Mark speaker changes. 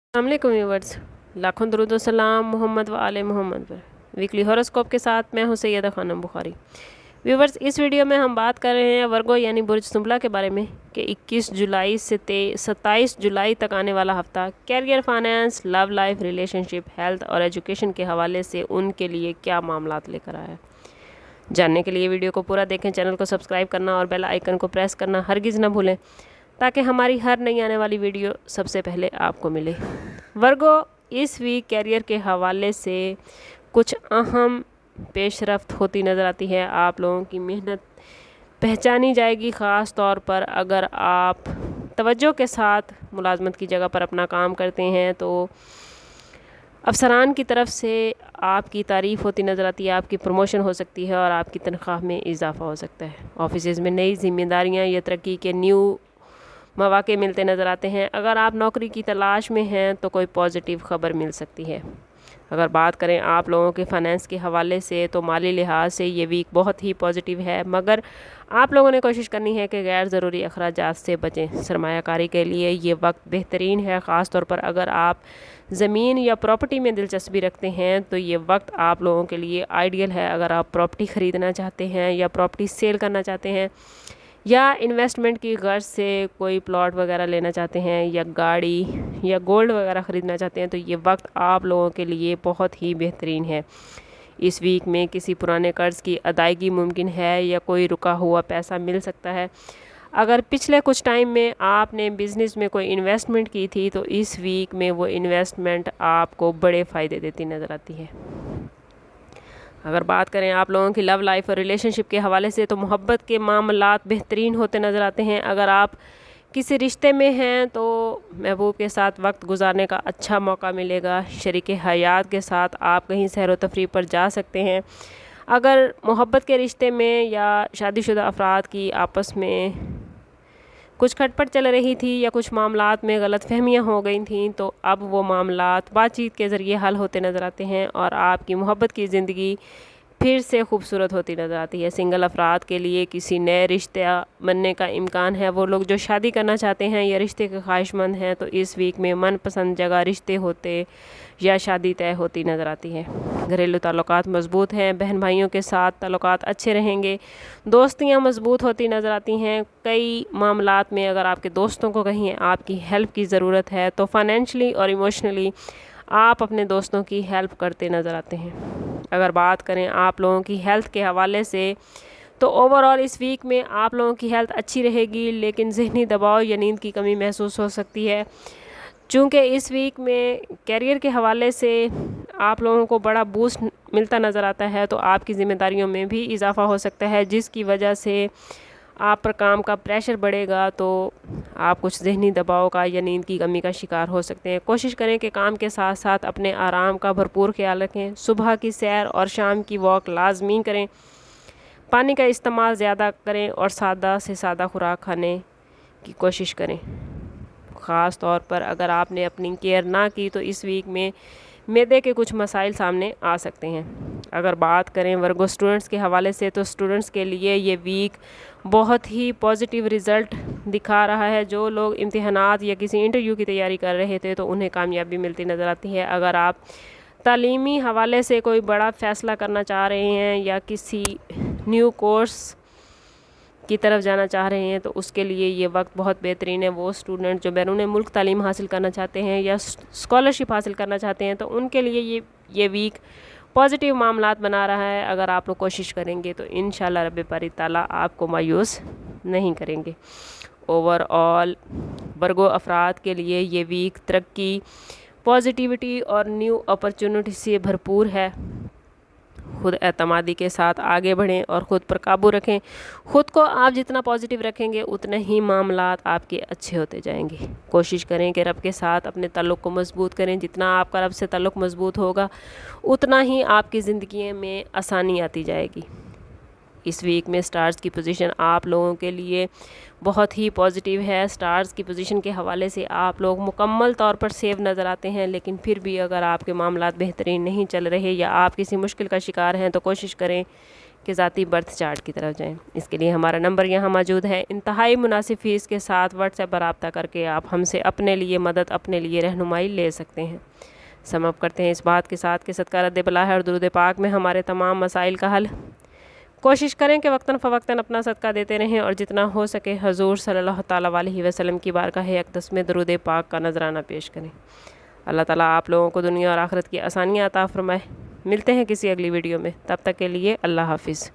Speaker 1: अस्सलाम वालेकुम व्यूअर्स, लाखों दरूद व सलाम मोहम्मद व आले मोहम्मद पर। वीकली हॉरोस्कोप के साथ मैं हूं सैयदा खानम बुखारी। व्यूअर्स, इस वीडियो में हम बात कर रहे हैं वर्गो यानी बुर्ज सुंबला के बारे में कि 21 जुलाई से 27 जुलाई तक आने वाला हफ्ता career, finance, love life, relationship, health और एजुकेशन के हवाले से उनके लिए क्या मामलात लेकर आया है। जानने के लिए वीडियो को पूरा देखें, चैनल को सब्सक्राइब करना और बेल आइकन को प्रेस करना हरगिज़ न भूलें ताकि हमारी हर नई आने वाली वीडियो सबसे पहले आपको मिले। वर्गो, इस वीक कैरियर के हवाले से कुछ अहम पेशरफ्त होती नज़र आती है। आप लोगों की मेहनत पहचानी जाएगी, ख़ास तौर पर अगर आप तवज्जो के साथ मुलाजमत की जगह पर अपना काम करते हैं तो अफसरान की तरफ से आपकी तारीफ़ होती नज़र आती है, आपकी प्रमोशन हो सकती है और आपकी तनख्वाह में इजाफ़ा हो सकता है। ऑफिस में नई जिम्मेदारियां या तरक्की के न्यू मौके मिलते नज़र आते हैं। अगर आप नौकरी की तलाश में हैं तो कोई पॉजिटिव ख़बर मिल सकती है। अगर बात करें आप लोगों के फाइनेंस के हवाले से तो माली लिहाज से ये वीक बहुत ही पॉजिटिव है, मगर आप लोगों ने कोशिश करनी है कि गैर ज़रूरी अखराजात से बचें। सरमायाकारी के लिए ये वक्त बेहतरीन है, ख़ास तौर पर अगर आप ज़मीन या प्रॉपर्टी में दिलचस्पी रखते हैं तो ये वक्त आप लोगों के लिए आइडियल है। अगर आप प्रॉपर्टी ख़रीदना चाहते हैं या प्रॉपर्टी सेल करना चाहते हैं या इन्वेस्टमेंट की गर्ज से कोई प्लॉट वगैरह लेना चाहते हैं या गाड़ी या गोल्ड वगैरह ख़रीदना चाहते हैं तो ये वक्त आप लोगों के लिए बहुत ही बेहतरीन है। इस वीक में किसी पुराने कर्ज़ की अदायगी मुमकिन है या कोई रुका हुआ पैसा मिल सकता है। अगर पिछले कुछ टाइम में आपने बिज़नेस में कोई इन्वेस्टमेंट की थी तो इस वीक में वो इन्वेस्टमेंट आपको बड़े फ़ायदे देती नज़र आती है। अगर बात करें आप लोगों की लव लाइफ और रिलेशनशिप के हवाले से तो मोहब्बत के मामलात बेहतरीन होते नज़र आते हैं। अगर आप किसी रिश्ते में हैं तो महबूब के साथ वक्त गुजारने का अच्छा मौका मिलेगा। शरीक हयात के साथ आप कहीं सैर व तफरीह पर जा सकते हैं। अगर मोहब्बत के रिश्ते में या शादीशुदा अफराद की आपस में कुछ खटपट चल रही थी या कुछ मामलात में गलतफहमियां हो गई थी तो अब वो मामलात बातचीत के ज़रिए हल होते नज़र आते हैं और आपकी मोहब्बत की ज़िंदगी फिर से खूबसूरत होती नज़र आती है। सिंगल अफराद के लिए किसी नए रिश्ते बनने का इम्कान है। वो लोग जो शादी करना चाहते हैं या रिश्ते के ख्वाहिशमंद हैं तो इस वीक में मनपसंद जगह रिश्ते होते या शादी तय होती नज़र आती है। घरेलू ताल्लुकात मज़बूत हैं, बहन भाइयों के साथ ताल्लुकात अच्छे रहेंगे, दोस्तियां मज़बूत होती नज़र आती हैं। कई मामलात में अगर आपके दोस्तों को कहीं आपकी हेल्प की ज़रूरत है तो फाइनेंशली और इमोशनली आप अपने दोस्तों की हेल्प करते नज़र आते हैं। अगर बात करें आप लोगों की हेल्थ के हवाले से तो ओवरऑल इस वीक में आप लोगों की हेल्थ अच्छी रहेगी, लेकिन ज़हनी दबाव या नींद की कमी महसूस हो सकती है। चूँकि इस वीक में कैरियर के हवाले से आप लोगों को बड़ा बूस्ट मिलता नज़र आता है तो आपकी ज़िम्मेदारियों में भी इजाफ़ा हो सकता है, जिसकी वजह से आप पर काम का प्रेशर बढ़ेगा तो आप कुछ ज़हनी दबाव का या नींद की कमी का शिकार हो सकते हैं। कोशिश करें कि काम के साथ साथ अपने आराम का भरपूर ख्याल रखें। सुबह की सैर और शाम की वॉक लाजमी करें। पानी का इस्तेमाल ज़्यादा करें और सादा से सादा खुराक खाने की कोशिश करें। ख़ास तौर पर अगर आपने अपनी केयर ना की तो इस वीक में मैदे के कुछ मसाइल सामने आ सकते हैं। अगर बात करें वर्गो स्टूडेंट्स के हवाले से तो स्टूडेंट्स के लिए ये वीक बहुत ही पॉजिटिव रिज़ल्ट दिखा रहा है। जो लोग इम्तिहानात या किसी इंटरव्यू की तैयारी कर रहे थे तो उन्हें कामयाबी मिलती नज़र आती है। अगर आप तालीमी हवाले से कोई बड़ा फ़ैसला करना चाह रहे हैं या किसी न्यू कोर्स की तरफ जाना चाह रहे हैं तो उसके लिए ये वक्त बहुत बेहतरीन है। वो स्टूडेंट जो बैरून मुल्क तालीम हासिल करना चाहते हैं या स्कॉलरशिप हासिल करना चाहते हैं तो उनके लिए ये वीक पॉजिटिव मामलात बना रहा है। अगर आप लोग कोशिश करेंगे तो इंशाल्लाह रब्बे बारी ताला आपको मायूस नहीं करेंगे। ओवरऑल वर्गो अफराद के लिए ये वीक तरक्की, पॉजिटिविटी और न्यू अपॉर्चुनिटी से भरपूर है। खुद एतमादी के साथ आगे बढ़ें और ख़ुद पर काबू रखें। ख़ुद को आप जितना पॉजिटिव रखेंगे उतने ही मामलात आपके अच्छे होते जाएंगे। कोशिश करें कि रब के साथ अपने ताल्लुक़ को मज़बूत करें। जितना आपका रब से ताल्लुक़ मज़बूत होगा उतना ही आपकी ज़िंदगी में आसानी आती जाएगी। इस वीक में स्टार्स की पोजीशन आप लोगों के लिए बहुत ही पॉजिटिव है। स्टार्स की पोजीशन के हवाले से आप लोग मुकम्मल तौर पर सेफ नज़र आते हैं, लेकिन फिर भी अगर आपके मामलात बेहतरीन नहीं चल रहे या आप किसी मुश्किल का शिकार हैं तो कोशिश करें کہ ذاتی برتھ چارٹ کی طرف جائیں۔ اس کے لیے ہمارا نمبر یہاں موجود ہے، انتہائی مناسب فیس کے ساتھ واٹس ایپ پر رابطہ کر کے آپ ہم سے اپنے لیے مدد، اپنے لیے رہنمائی لے سکتے ہیں۔ سم اپ کرتے ہیں اس بات کے ساتھ کہ صدقہ رد بلا ہے اور درود پاک میں ہمارے تمام مسائل کا حل۔ کوشش کریں کہ وقتاً فوقتاً اپنا صدقہ دیتے رہیں اور جتنا ہو سکے حضور صلی اللہ تعالیٰ علیہ وسلم کی بارگاہ اقدس میں درود پاک کا نذرانہ پیش کریں۔ اللہ تعالیٰ آپ لوگوں کو دنیا اور آخرت کی آسانیاں عطا فرمائے۔ ملتے ہیں کسی اگلی ویڈیو میں، تب تک کے لیے اللہ حافظ۔